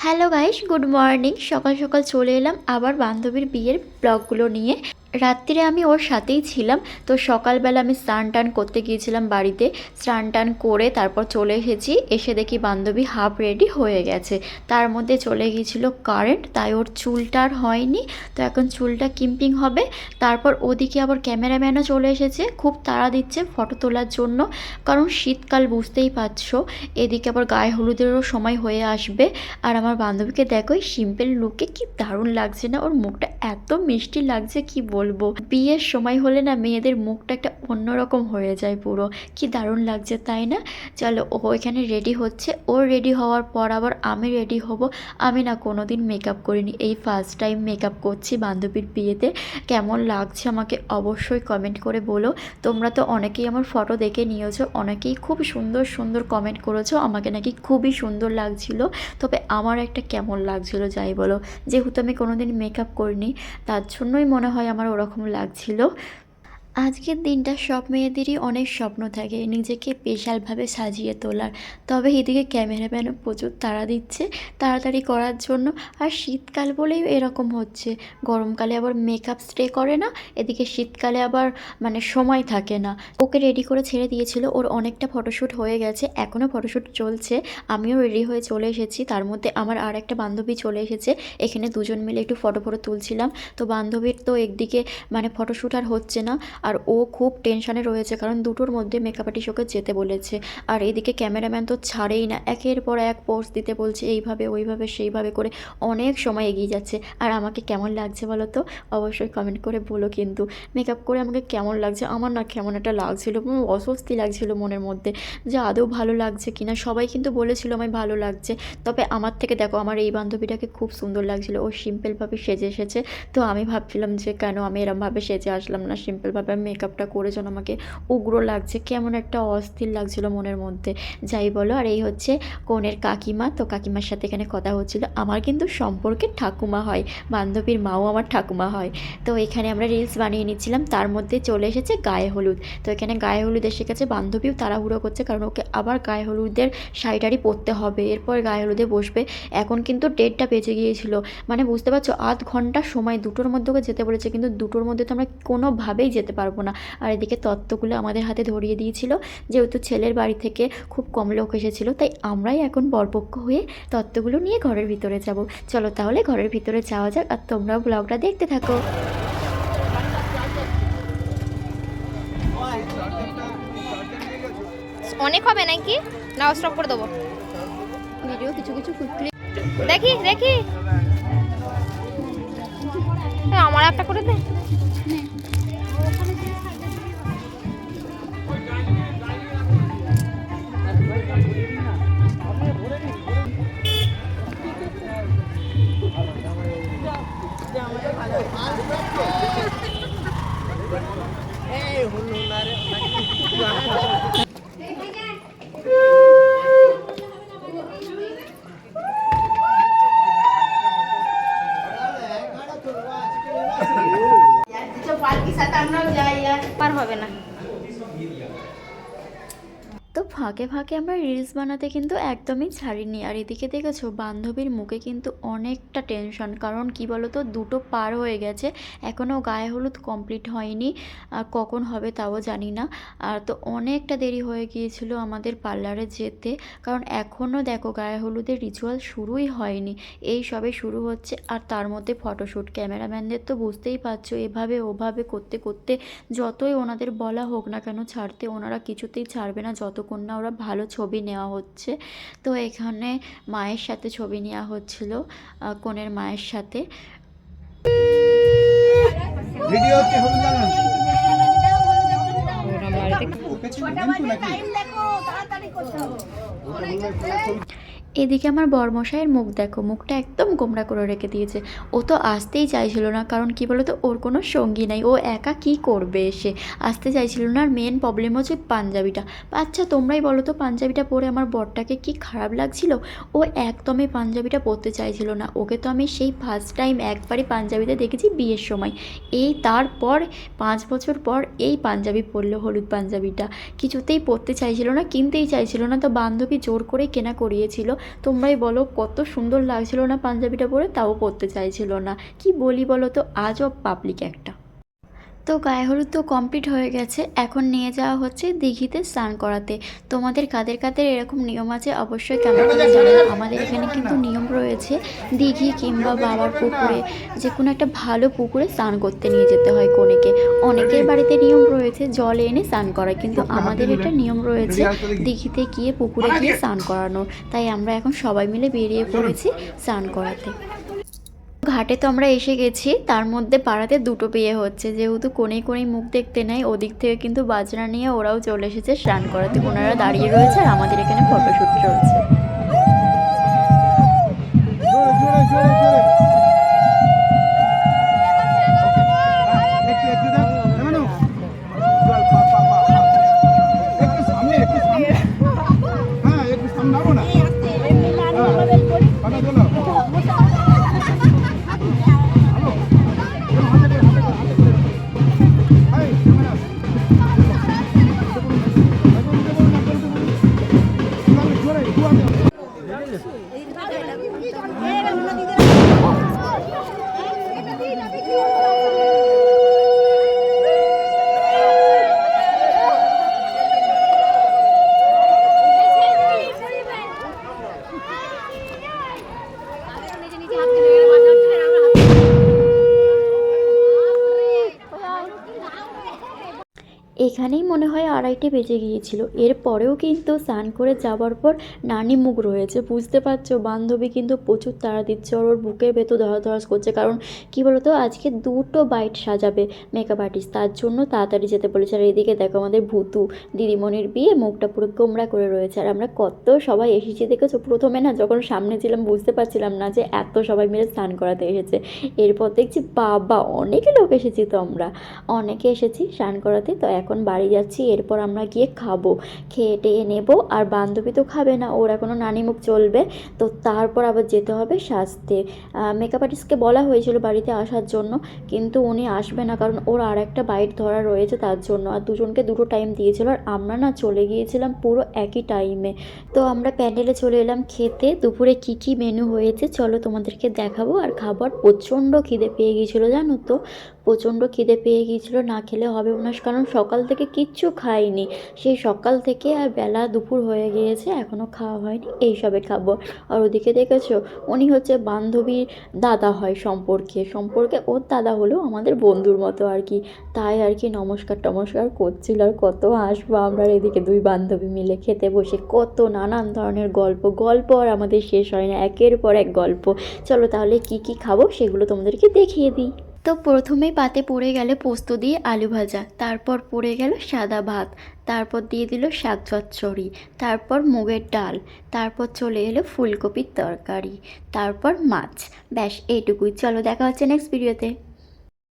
Hello guys, good morning. সকাল সকাল চলে এলাম আবার বান্ধবীর বিয়ের ব্লগগুলো নিয়ে। রাত্রিরে আমি ওর সাথেই ছিলাম। তো সকালবেলা আমি স্নান টান করতে গিয়েছিলাম বাড়িতে। স্নান টান করে তারপর চলে এসেছি। এসে দেখি বান্ধবী হাফ রেডি হয়ে গেছে। তার মধ্যে চলে গিয়েছিল কারেন্ট, তাই ওর চুলটা আর হয়নি। তো এখন চুলটা কিম্পিং হবে। তারপর ওদিকে আবার ক্যামেরাম্যানও চলে এসেছে, খুব তাড়া দিচ্ছে ফটো তোলার জন্য, কারণ শীতকাল বুঝতেই পারছো। এদিকে আবার গায়ে হলুদেরও সময় হয়ে আসবে। আর আমার বান্ধবীকে দেখো এই সিম্পল লুকে কি দারুণ লাগছে না? ওর মুখটা এত মিষ্টি লাগছে কি বলবো। বিয়ের সময় হলে না মেয়েদের মুখটা একটা অন্যরকম হয়ে যায় পুরো। কি দারুণ লাগছে তাই না? চলো, ও এখানে রেডি হচ্ছে। ওর রেডি হওয়ার পর আবার আমি রেডি হব। আমি না কোনোদিন মেকআপ করিনি, এই ফার্স্ট টাইম মেকআপ করছি বান্ধবীর বিয়েতে। কেমন লাগছে আমাকে অবশ্যই কমেন্ট করে বলো। তোমরা তো অনেকেই আমার ফটো দেখে নিয়েছো, অনেকেই খুব সুন্দর সুন্দর কমেন্ট করেছো, আমাকে নাকি খুবই সুন্দর লাগছিল। তবে আমার একটা কেমন লাগছিল যাই বলো, যেহেতু আমি কোনোদিন মেকআপ করিনি তার জন্যই মনে হয় আমার ওরকম লাগছিল। আজকের দিনটা সব মেয়েদেরই অনেক স্বপ্ন থাকে নিজেকে স্পেশালভাবে সাজিয়ে তোলার। তবে এদিকে ক্যামেরাম্যানও প্রচুর তাড়া দিচ্ছে তাড়াতাড়ি করার জন্য। আর শীতকাল বলেই এরকম হচ্ছে, গরমকালে আবার মেকআপ স্টে করে না, এদিকে শীতকালে আবার মানে সময় থাকে না। ওকে রেডি করে ছেড়ে দিয়েছিল, ওর অনেকটা ফটোশ্যুট হয়ে গেছে, এখনও ফটোশ্যুট চলছে। আমিও রেডি হয়ে চলে এসেছি। তার মধ্যে আমার আর একটা বান্ধবী চলে এসেছে। এখানে দুজন মিলে একটু ফটো তুলছিলাম। তো বান্ধবীর তো একদিকে মানে ফটোশ্যুট আর হচ্ছে না, আর ও খুব টেনশানে রয়েছে, কারণ দুটোর মধ্যে মেকআপ আর্টিস্ট ওকে যেতে বলেছে। আর এদিকে ক্যামেরাম্যান তো ছাড়েই না, একের পর এক পোজ দিতে বলছে, এইভাবে ওইভাবে সেইভাবে করে অনেক সময় এগিয়ে যাচ্ছে। আর আমাকে কেমন লাগছে বলো তো? অবশ্যই কমেন্ট করে বলো কিন্তু। মেকআপ করে আমাকে কেমন লাগছে? আমার না কেমন একটা লাগছিলো, অস্বস্তি লাগছিল মনের মধ্যে, যে আদৌ ভালো লাগছে কিনা। সবাই কিন্তু বলেছিল আমায় ভালো লাগছে, তবে আমার থেকে দেখো আমার এই বান্ধবীটাকে খুব সুন্দর লাগছিলো। ও সিম্পলভাবে সেজে এসেছে। তো আমি ভাবছিলাম যে কেন আমি এরমভাবে সেজে আসলাম না, সিম্পলভাবে মেকআপটা করে যেন আমাকে উগ্র লাগছে, কেমন একটা অস্থির লাগছিল মনের মধ্যে। যাই বলো, আর এই হচ্ছে কনের কাকিমা। তো কাকিমার সাথে এখানে কথা হচ্ছিল। আমার কিন্তু সম্পর্কে ঠাকুমা হয়, বান্ধবীর মাও আমার ঠাকুমা হয়। তো এখানে আমরা রিলস বানিয়ে নিচ্ছিলাম, তার মধ্যে চলে এসেছে গায়ে হলুদ। তো এখানে গায়ে হলুদ এসে গেছে, বান্ধবীও তাড়াহুড়ো করছে, কারণ ওকে আবার গায়ে হলুদের শাড়ি পরতে হবে, এরপর গায়ে হলুদে বসবে। এখন কিন্তু 1:30 বেজে গিয়েছিল, মানে বুঝতে পারছো 0.5 ঘন্টা সময়, দুটোর মধ্যে ওকে যেতে বলেছে, কিন্তু দুটোর মধ্যে তো আমরা কোনোভাবেই যেতে পারবো না। আর এদিকে তত্ত্বগুলো আমাদের হাতে ধরিয়ে দিয়েছিল, যেহেতু ছেলের বাড়ি থেকে খুব কম লোক এসেছিলো, তাই আমরাই এখন বরপক্ষ হয়ে তত্ত্বগুলো নিয়ে ঘরের ভিতরে যাব। চলো তাহলে ঘরের ভিতরে যাওয়া যাক, আর তোমরাও ব্লগটা দেখতে থাকো। অনেক হবে নাকি? না স্টপ করে দেবো ভিডিও কিছু কিছু দেখি দেখি। আমার একটা করে দে। পার হবে না। তো ফাঁকে ফাঁকে আমরা রিলস বানাতে কিন্তু একদমই ছাড়িনি। আর এদিকে দেখেছো বান্ধবীর মুখে কিন্তু অনেকটা টেনশন, কারণ কি বলো তো, দুটো পার হয়ে গেছে, এখনও গায়ে হলুদ কমপ্লিট হয়নি, আর কখন হবে তাও জানি না। আর তো অনেকটা দেরি হয়ে গিয়েছিল আমাদের পার্লারে যেতে, কারণ এখনও দেখো গায়ে হলুদের রিচুয়াল শুরুই হয়নি, এই সবে শুরু হচ্ছে। আর তার মধ্যে ফটোশ্যুট, ক্যামেরাম্যানদের তো বুঝতেই পারছো এভাবে ওভাবে করতে করতে যতই ওনাদের বলা হোক না কেন ছাড়তে, ওনারা কিছুতেই ছাড়বে না যতক্ষণ না ওরা ভালো ছবি নেওয়া হচ্ছে। তো এখানে মায়ের সাথে ছবি নেওয়া হচ্ছিল, কনের মায়ের সাথে। ভিডিও হচ্ছে হলুদ লাগান। এদিকে আমার বরমশাইয়ের মুখ দেখো, মুখটা একদম গোমড়া করে রেখে দিয়েছে। ও তো আসতেই চাইছিল না, কারণ কি বলো তো, ওর কোনো সঙ্গী নাই, ও একা কি করবে এসে, আসতে চাইছিল না। আর মেন প্রবলেম হচ্ছে পাঞ্জাবিটা। আচ্ছা তোমরাই বলো তো, পাঞ্জাবিটা পরে আমার বরটাকে কি খারাপ লাগছিল? ও একদমই পাঞ্জাবিটা পরতে চাইছিল না। ওকে তো আমি সেই ফার্স্ট টাইম একবারই পাঞ্জাবিতে দেখেছি বিয়ের সময়, এই তারপর 5 বছর পর এই পাঞ্জাবি পরলো, হলুদ পাঞ্জাবিটা। কিছুতেই পরতে চাইছিল না, কিনতেই চাইছিল না। তো বান্ধবী জোর করে কেনা করিয়েছিল, তোমরাই বলো কত সুন্দর লাগছিল না পাঞ্জাবিটা পরে, তাও পরতে চাইছিল না। কি বলি বলো তো, আজব পাবলিক একটা। তো গায়ে হলুদ তো কমপ্লিট হয়ে গেছে, এখন নিয়ে যাওয়া হচ্ছে দিঘিতে স্নান করাতে। তোমাদের কাদের কাদের এরকম নিয়ম আছে অবশ্যই কমেন্ট করে জানাও। আমাদের এখানে কিন্তু নিয়ম রয়েছে দিঘি কিংবা বাবার পুকুরে, যে কোনো একটা ভালো পুকুরে স্নান করতে নিয়ে যেতে হয় কনেকে। অনেকের বাড়িতে নিয়ম রয়েছে জলে এনে স্নান করা, কিন্তু আমাদের এটা নিয়ম রয়েছে দিঘিতে গিয়ে পুকুরে গিয়ে স্নান করানোর। তাই আমরা এখন সবাই মিলে বেরিয়ে পড়েছি স্নান করাতে। ঘাটে তো আমরা এসে গেছি, তার মধ্যে পাড়াতে দুটো বিয়ে হচ্ছে, যেহেতু কোণেই কোণেই মুখ দেখতে নেয়, ওদিক থেকে কিন্তু বাজনা নিয়ে ওরাও চলে এসেছে স্নান করাতে। ওনারা দাঁড়িয়ে রয়েছে আর আমাদের এখানে ফটোশ্যুট চলছে। এখানেই মনে হয় 2:30 বেজে গিয়েছিল। এরপরেও কিন্তু স্নান করে যাওয়ার পর নানি মুখ রয়েছে, বুঝতে পারছো বান্ধবী কিন্তু প্রচুর তাড়া দিচ্ছে, ওর বুকের ভেতর ধরাধরাস করছে। কারণ কি বলতো, আজকে 2টো বাইট সাজাবে মেকআপ আর্টিস্ট, তার জন্য তাড়াতাড়ি যেতে বলেছে। আর এদিকে দেখো আমাদের ভূতু দিদিমণির বিয়ে, মুখটা পুরো গোমরা করে রয়েছে। আর আমরা কত সবাই এসেছি দেখেছো। প্রথমে না যখন সামনে ছিলাম বুঝতে পারছিলাম না যে এত সবাই মিলে স্নান করাতে এসেছে। এরপর দেখছি বাবা অনেক লোক এসেছি, তো আমরা অনেকে এসেছি স্নান করাতে। তো এখন বাড়ি যাচ্ছি, এরপর আমরা গিয়ে খাবো, খেয়ে টেয়ে নেবো। আর বান্ধবী তো খাবে না, ওর এখনও নানি মুখ চলবে। তো তারপর আবার যেতে হবে সাজতে। মেকআপ আর্টিস্টকে বলা হয়েছিল বাড়িতে আসার জন্য, কিন্তু উনি আসবে না, কারণ ওর আর একটা বাইট ধরা রয়েছে তার জন্য। আর দুজনকে দুটো টাইম দিয়েছিল, আর আমরা না চলে গিয়েছিলাম পুরো একই টাইমে। তো আমরা প্যান্ডেলে চলে এলাম খেতে। দুপুরে কি কি মেনু হয়েছে চলো তোমাদেরকে দেখাবো। আর খাবার প্রচণ্ড খিদে পেয়ে গিয়েছিলো জানো তো, প্রচণ্ড খিদে পেয়ে গিয়েছিলো, না খেলে হবে না। কারণ সকাল থেকে কিচ্ছু খাইনি, সেই সকাল থেকে আর বেলা দুপুর হয়ে গিয়েছে এখনও খাওয়া হয়নি, এইসবে খাবো। আর ওদিকে দেখেছো, উনি হচ্ছে বান্ধবীর দাদা হয় সম্পর্কে ওর দাদা হলেও আমাদের বন্ধুর মতো আর কি। তাই আর কি নমস্কার টমস্কার করছিল। আর কত হাসবো আমরা এদিকে দুই বান্ধবী মিলে খেতে বসে, কত নানান ধরনের গল্প আর আমাদের শেষ হয় না, একের পর এক গল্প। চলো তাহলে কি কি খাবো সেগুলো তোমাদেরকে দেখিয়ে দিই। তো প্রথমেই পাতে পড়ে গেল পোস্ত দিয়ে আলু ভাজা, তারপর পড়ে গেল সাদা ভাত, তারপর দিয়ে দিল শাক চচ্চড়ি, তারপর মুগের ডাল, তারপর চলে এলো ফুলকপির তরকারি, তারপর মাছ। ব্যাস এইটুকুই। চলো দেখা হচ্ছে নেক্সট ভিডিওতে।